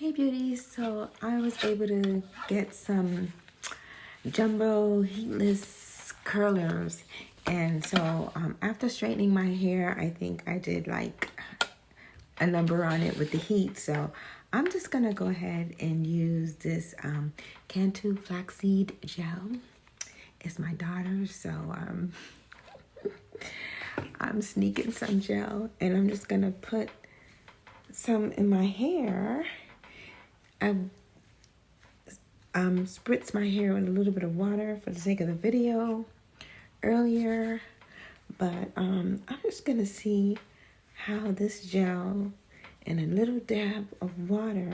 Hey beauties, so I was able to get some jumbo heatless curlers, and so after straightening my hair, I think I did like a number on it with the heat, so I'm just gonna go ahead and use this Cantu flaxseed gel. It's my daughter's, so I'm sneaking some gel, and I'm just gonna put some in my hair. I spritz my hair with a little bit of water for the sake of the video earlier, but I'm just gonna see how this gel and a little dab of water,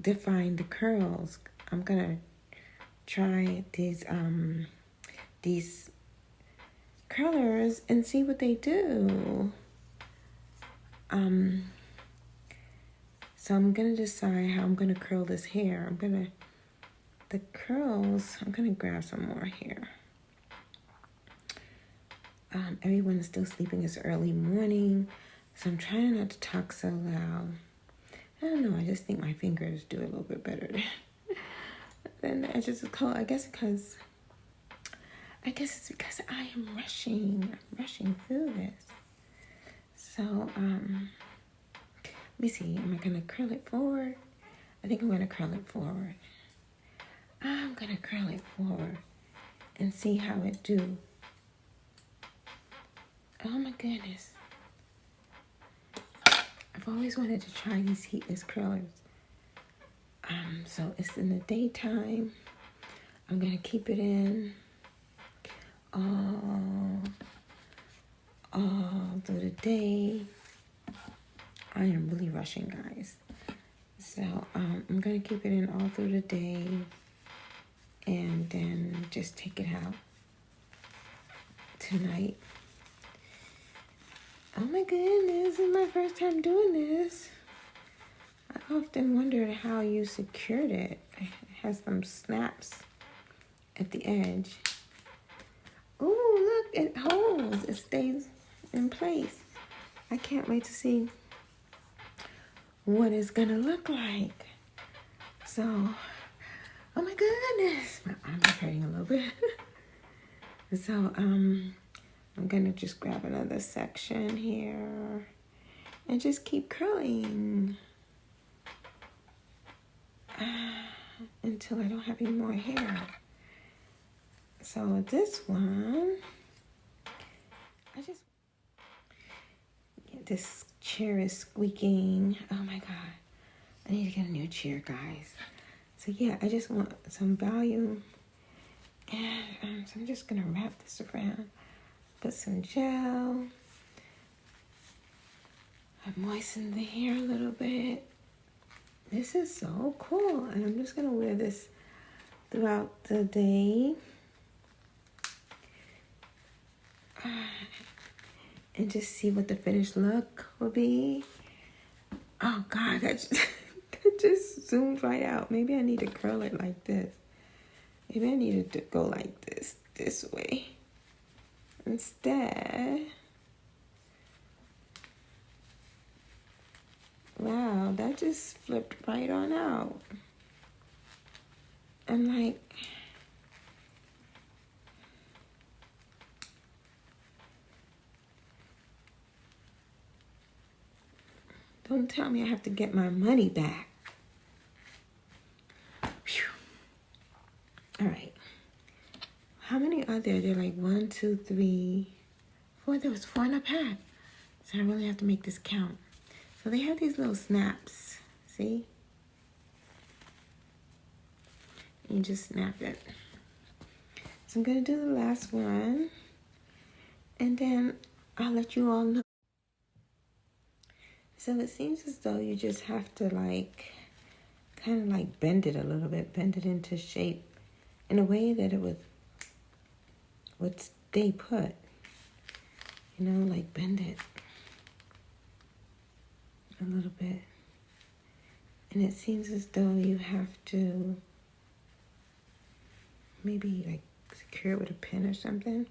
define the curls. I'm gonna try these curlers and see what they do. So I'm gonna decide how I'm gonna curl this hair. I'm gonna grab some more hair. Everyone is still sleeping. It's early morning, so I'm trying not to talk so loud. I don't know, I just think my fingers do a little bit better than the edges of cold. I guess it's because I am rushing. I'm rushing through this. So, let me see. Am I going to curl it forward? I think I'm going to curl it forward. I'm going to curl it forward and see how it do. Oh my goodness. I've always wanted to try these heatless curlers. So it's in the daytime. I'm going to keep it in all through the day. I am really rushing, guys. So I'm going to keep it in all through the day and then just take it out tonight. Oh my goodness, this is my first time doing this. I often wondered how you secured it. It has some snaps at the edge. Oh, look, it holds. It stays in place. I can't wait to see what it's gonna look like. So, oh my goodness, my arm is hurting a little bit. So, I'm gonna just grab another section here and just keep curling until I don't have any more hair. So this one, this chair is squeaking. Oh my God. I need to get a new chair, guys. So yeah, I just want some volume. And so I'm just going to wrap this around. Put some gel. I moistened the hair a little bit. This is so cool. And I'm just going to wear this throughout the day. And just see what the finished look will be. Oh God, that just zoomed right out. Maybe I need to curl it like this. Maybe I needed to go like this way. Instead, wow, that just flipped right on out. I'm like, don't tell me I have to get my money back. Whew. All right. How many are there? They're like 1, 2, 3, 4. There was 4 in a pack. So I really have to make this count. So they have these little snaps. See? You just snap it. So I'm going to do the last one. And then I'll let you all know. So it seems as though you just have to kind of bend it a little bit. Bend it into shape in a way that it would stay put. Bend it a little bit. And it seems as though you have to maybe secure it with a pin or something.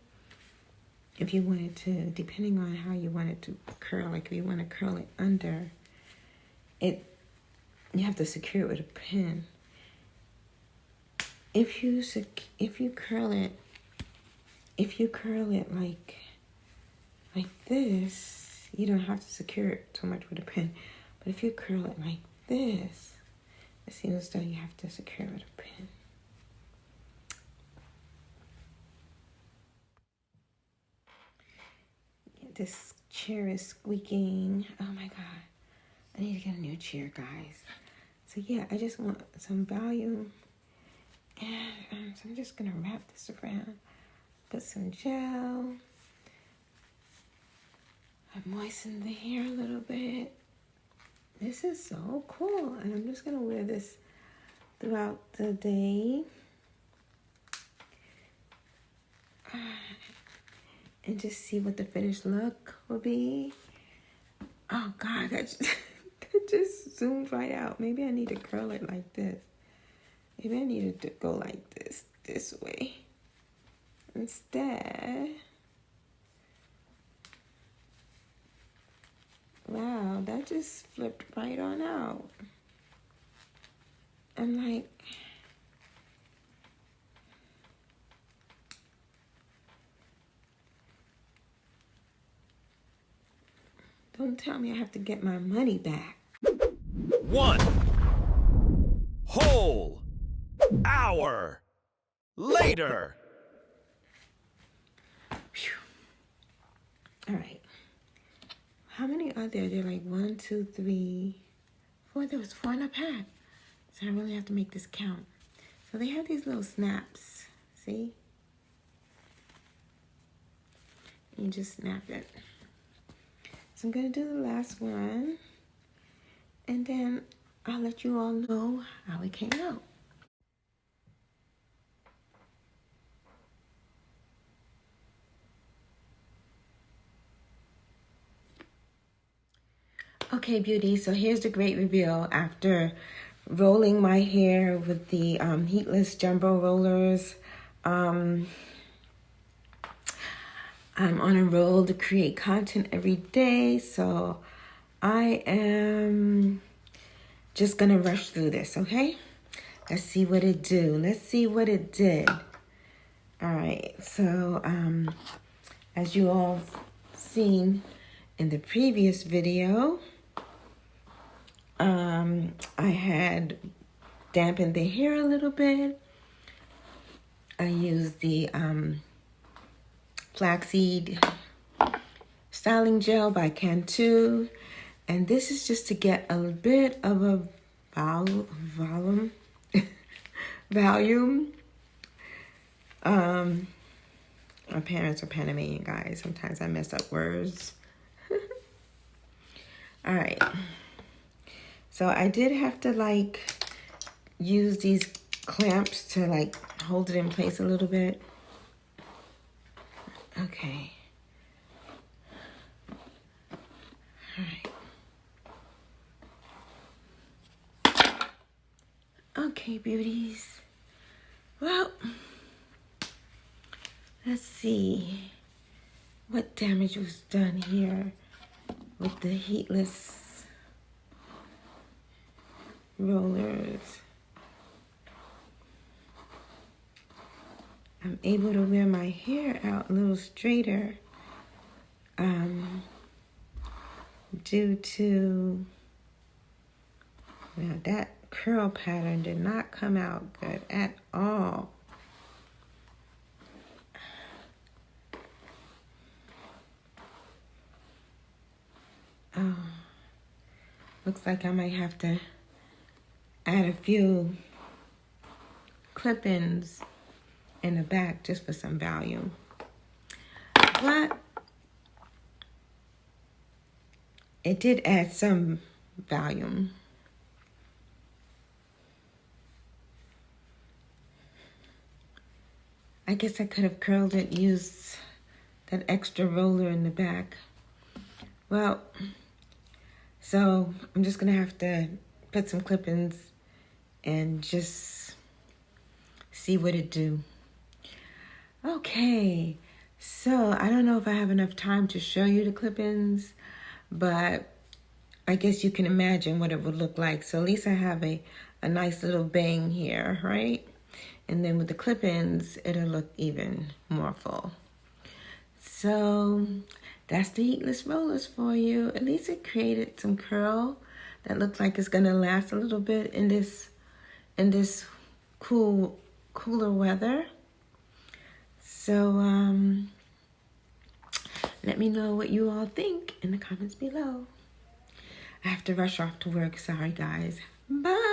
if you wanted to, depending on how you want it to curl, like if you want to curl it under, you have to secure it with a pin. If you curl it like this, you don't have to secure it so much with a pin. But if you curl it like this, it seems as though you have to secure it with a pin. This chair is squeaking. Oh my God. I need to get a new chair, guys. So yeah, I just want some volume. And so I'm just gonna wrap this around. Put some gel. I moistened the hair a little bit. This is so cool. And I'm just gonna wear this throughout the day. And just see what the finished look will be. Oh God, that just zoomed right out. Maybe I need to curl it like this. Maybe I needed to go like this way. Instead, wow, that just flipped right on out. I'm like, don't tell me I have to get my money back. 1 whole hour later. Whew. All right. How many are there? There are like 1, 2, 3, 4. There was 4 in a pack. So I really have to make this count. So they have these little snaps. See? You just snap it. So I'm going to do the last one. And then I'll let you all know how it came out. Okay, beauty, so here's the great reveal. After rolling my hair with the Heatless Jumbo Rollers, I'm on a roll to create content every day, so I am just gonna rush through this, okay? Let's see what it do. Let's see what it did. All right, so as you all seen in the previous video, I had dampened the hair a little bit. I used the flaxseed styling gel by Cantu, and this is just to get a bit of a volume. My parents are Panamanian, guys. Sometimes I mess up words. All right. So I did have to like use these clamps to like hold it in place a little bit. Okay. All right. Okay, beauties. Well, let's see what damage was done here with the Heatless rollers. I'm able to wear my hair out a little straighter due to, now that curl pattern did not come out good at all. Oh, looks like I might have to add a few clip-ins in the back just for some volume. But it did add some volume. I guess I could have curled it, used that extra roller in the back. Well, so I'm just gonna have to put some clip-ins and just see what it do. Okay, So I don't know if I have enough time to show you the clip-ins, but I guess you can imagine what it would look like. So at least I have a nice little bang here, right? And then with the clip-ins, it'll look even more full. So that's the heatless rollers for you. At least it created some curl that looks like it's gonna last a little bit in this cooler weather. So let me know what you all think in the comments below. I have to rush off to work. Sorry, guys. Bye.